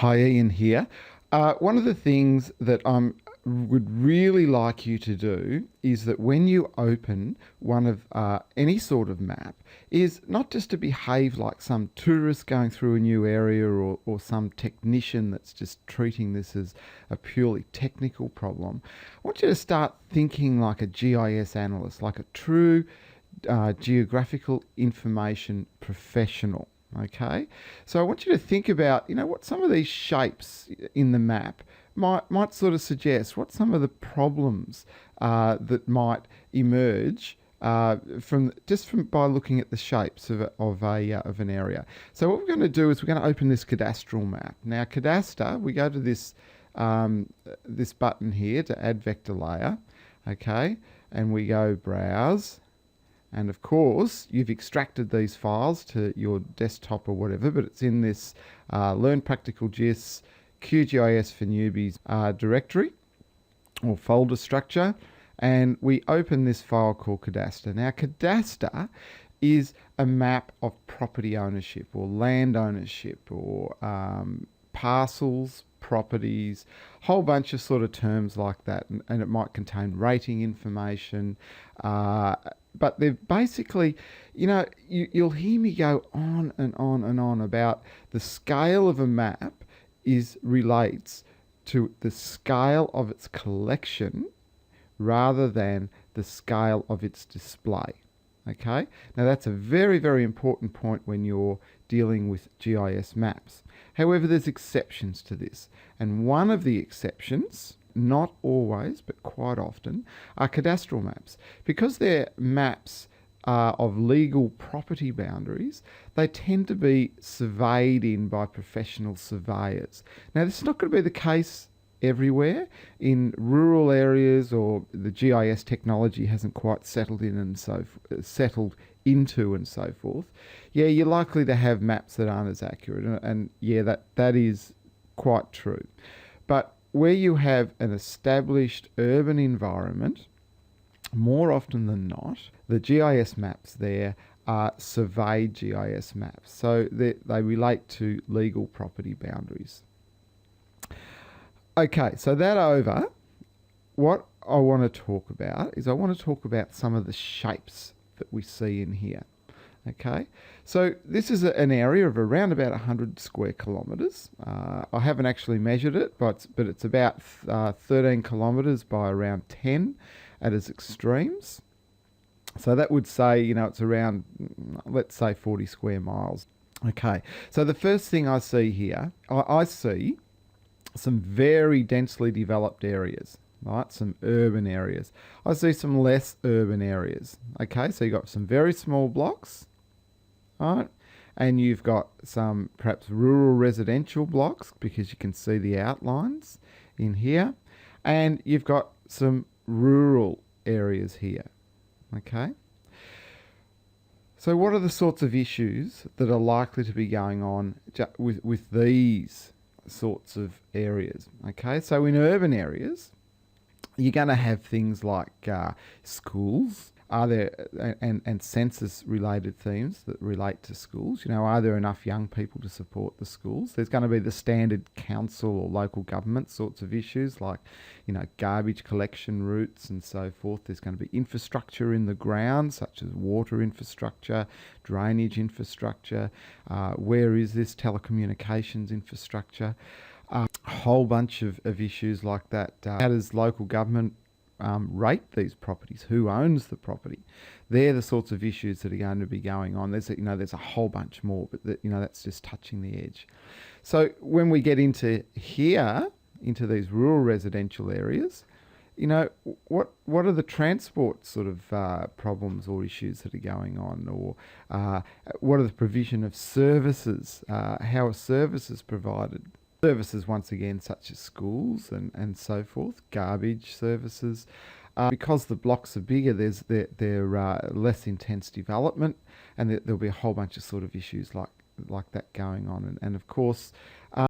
Hi, Ian here. One of the things that I would really like you to do is that when you open one of any sort of map, is not just to behave like some tourist going through a new area or some technician that's just treating this as a purely technical problem. I want you to start thinking like a GIS analyst, like a true geographical information professional. Okay, so I want you to think about, what some of these shapes in the map might sort of suggest, what some of the problems that might emerge from by looking at the shapes of an area. So what we're going to do is we're going to open this cadastral map. Now, cadastre, we go to this this button here to add vector layer, okay, and we go browse. And of course, you've extracted these files to your desktop or whatever, but it's in this Learn Practical GIS QGIS for Newbies directory or folder structure. And we open this file called cadastre. Now, cadastre is a map of property ownership or land ownership or parcels, properties, whole bunch of sort of terms like that. And it might contain rating information, but they're basically, you'll hear me go on and on and on about the scale of a map relates to the scale of its collection rather than the scale of its display. Okay, now that's a very, very important point when you're dealing with GIS maps. However, there's exceptions to this, and one of the exceptions, not always, but quite often, are cadastral maps. Because they're maps of legal property boundaries, they tend to be surveyed in by professional surveyors. Now, this is not going to be the case everywhere. In rural areas, or the GIS technology hasn't quite settled in and settled into and so forth, yeah, you're likely to have maps that aren't as accurate, and yeah, that is quite true. But where you have an established urban environment, more often than not, the GIS maps there are surveyed GIS maps. So they relate to legal property boundaries. Okay, so that over, what I want to talk about is I want to talk about some of the shapes that we see in here. Okay, so this is an area of around about 100 square kilometres. I haven't actually measured it, but it's about 13 kilometres by around 10 at its extremes. So that would say, it's around, let's say, 40 square miles. Okay, so the first thing I see here, I see some very densely developed areas, right? Some urban areas. I see some less urban areas. Okay, so you've got some very small blocks, right? And you've got some perhaps rural residential blocks because you can see the outlines in here. And you've got some rural areas here. Okay. So what are the sorts of issues that are likely to be going on with these sorts of areas? Okay, so in urban areas, you're going to have things like schools. Are there and census related themes that relate to schools? Are there enough young people to support the schools? There's going to be the standard council or local government sorts of issues like, garbage collection routes and so forth. There's going to be infrastructure in the ground, such as water infrastructure, drainage infrastructure. Where is this telecommunications infrastructure? A whole bunch of issues like that. How does local government rate these properties? Who owns the property? They're the sorts of issues that are going to be going on. There's a whole bunch more, but that's just touching the edge. So when we get into here, into these rural residential areas, what are the transport sort of problems or issues that are going on, or what are the provision of services? How are services provided? Services, once again, such as schools and so forth, garbage services. Because the blocks are bigger, they're less intense development, and there'll be a whole bunch of sort of issues like that going on. And of course,